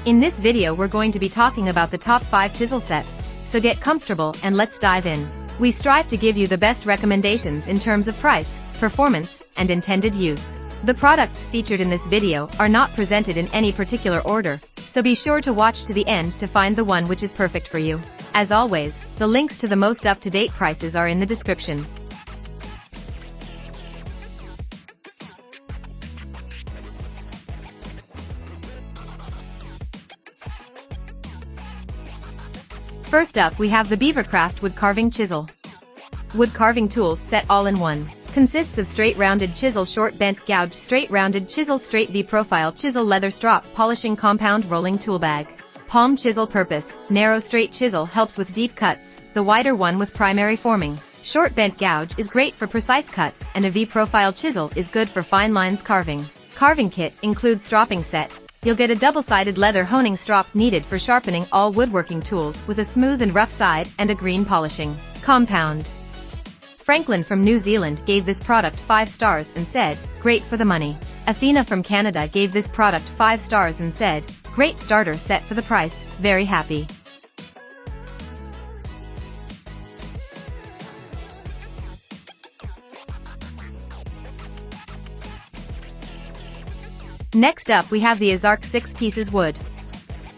In this video we're going to be talking about the top 5 chisel sets, so get comfortable and let's dive in. We strive to give you the best recommendations in terms of price, performance, and intended use. The products featured in this video are not presented in any particular order, so be sure to watch to the end to find the one which is perfect for you. As always, the links to the most up-to-date prices are in the description. First up we have the Beavercraft Wood Carving Chisel. Wood carving tools set all in one. Consists of straight rounded chisel, short bent gouge, straight rounded chisel, straight V-profile chisel, leather strop, polishing compound, rolling tool bag. Palm chisel purpose, narrow straight chisel helps with deep cuts, the wider one with primary forming. Short bent gouge is great for precise cuts, and a V-profile chisel is good for fine lines carving. Carving kit includes stropping set. You'll get a double-sided leather honing strop needed for sharpening all woodworking tools with a smooth and rough side and a green polishing compound. Franklin from New Zealand gave this product 5 stars and said, great for the money. Athena from Canada gave this product 5 stars and said, great starter set for the price, very happy. Next up we have the Ozark 6 pieces wood.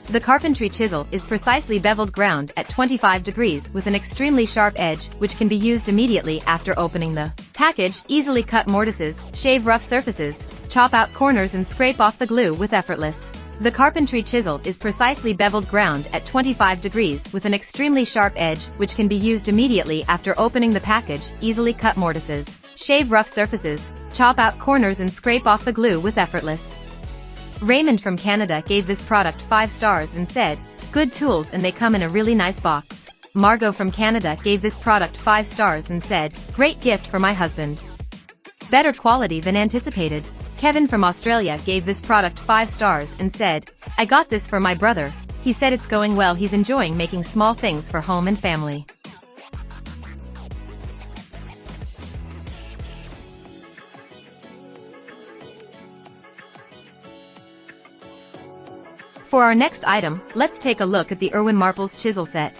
The carpentry chisel is precisely beveled ground at 25 degrees with an extremely sharp edge which can be used immediately after opening the package. Easily cut mortises, shave rough surfaces, chop out corners and scrape off the glue with effortless. The carpentry chisel is precisely beveled ground at 25 degrees with an extremely sharp edge which can be used immediately after opening the package. Easily cut mortises, shave rough surfaces, chop out corners and scrape off the glue with effortless. Raymond from Canada gave this product 5 stars and said, good tools and they come in a really nice box. Margot from Canada gave this product 5 stars and said, great gift for my husband. Better quality than anticipated. Kevin from Australia gave this product 5 stars and said, I got this for my brother. He said it's going well, he's enjoying making small things for home and family. For our next item, let's take a look at the Irwin Marples chisel set.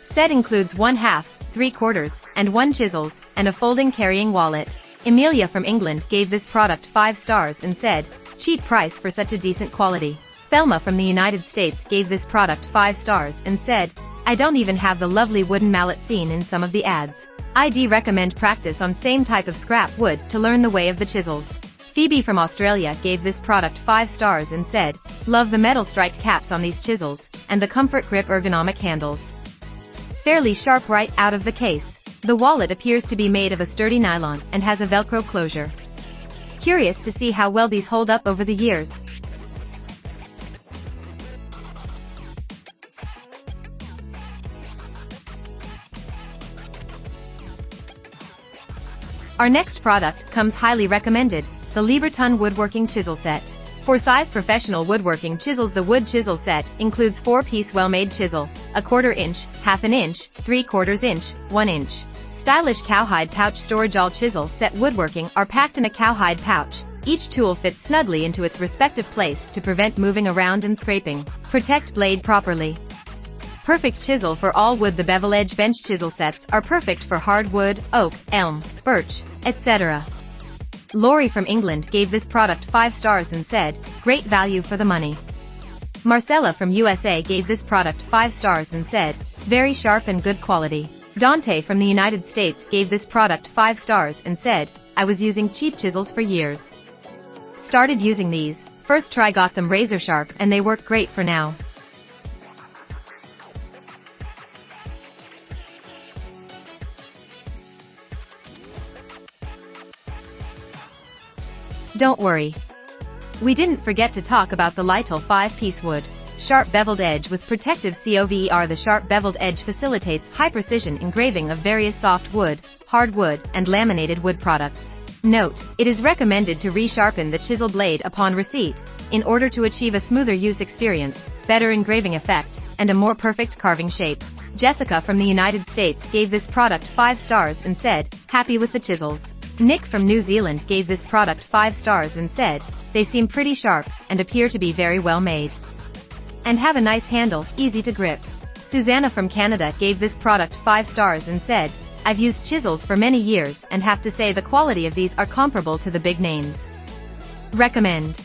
Set includes 1/2, 3/4, and 1 chisels, and a folding carrying wallet. Emilia from England gave this product 5 stars and said, cheap price for such a decent quality. Thelma from the United States gave this product 5 stars and said, I don't even have the lovely wooden mallet seen in some of the ads. I'd recommend practice on same type of scrap wood to learn the way of the chisels. Phoebe from Australia gave this product 5 stars and said, love the metal striped caps on these chisels, and the comfort grip ergonomic handles. Fairly sharp right out of the case. The wallet appears to be made of a sturdy nylon and has a Velcro closure. Curious to see how well these hold up over the years. Our next product comes highly recommended. The Lieberton Woodworking Chisel Set. For size professional woodworking chisels, the wood chisel set includes 4-piece well-made chisel, 1/4 inch, 1/2 inch, 3/4 inch, 1 inch. Stylish cowhide pouch storage. All chisel set woodworking are packed in a cowhide pouch. Each tool fits snugly into its respective place to prevent moving around and scraping. Protect blade properly. Perfect chisel for all wood. The bevel edge bench chisel sets are perfect for hardwood, oak, elm, birch, etc. Laurie from England gave this product 5 stars and said, great value for the money. Marcella from USA gave this product 5 stars and said, very sharp and good quality. Dante from the United States gave this product 5 stars and said, I was using cheap chisels for years. Started using these, first try got them razor sharp and they work great for now. Don't worry. We didn't forget to talk about the Lytle 5-piece wood. Sharp beveled edge with protective cover. The sharp beveled edge facilitates high-precision engraving of various soft wood, hardwood, and laminated wood products. Note, it is recommended to resharpen the chisel blade upon receipt, in order to achieve a smoother use experience, better engraving effect, and a more perfect carving shape. Jessica from the United States gave this product 5 stars and said, happy with the chisels. Nick from New Zealand gave this product 5 stars and said, they seem pretty sharp, and appear to be very well made. And have a nice handle, easy to grip. Susanna from Canada gave this product 5 stars and said, "I've used chisels for many years and have to say the quality of these are comparable to the big names. Recommend."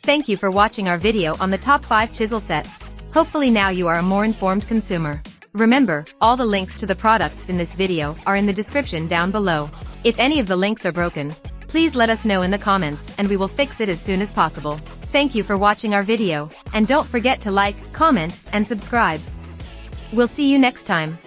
Thank you for watching our video on the top 5 chisel sets. Hopefully now you are a more informed consumer. Remember, all the links to the products in this video are in the description down below. If any of the links are broken, please let us know in the comments and we will fix it as soon as possible. Thank you for watching our video, and don't forget to like, comment, and subscribe. We'll see you next time.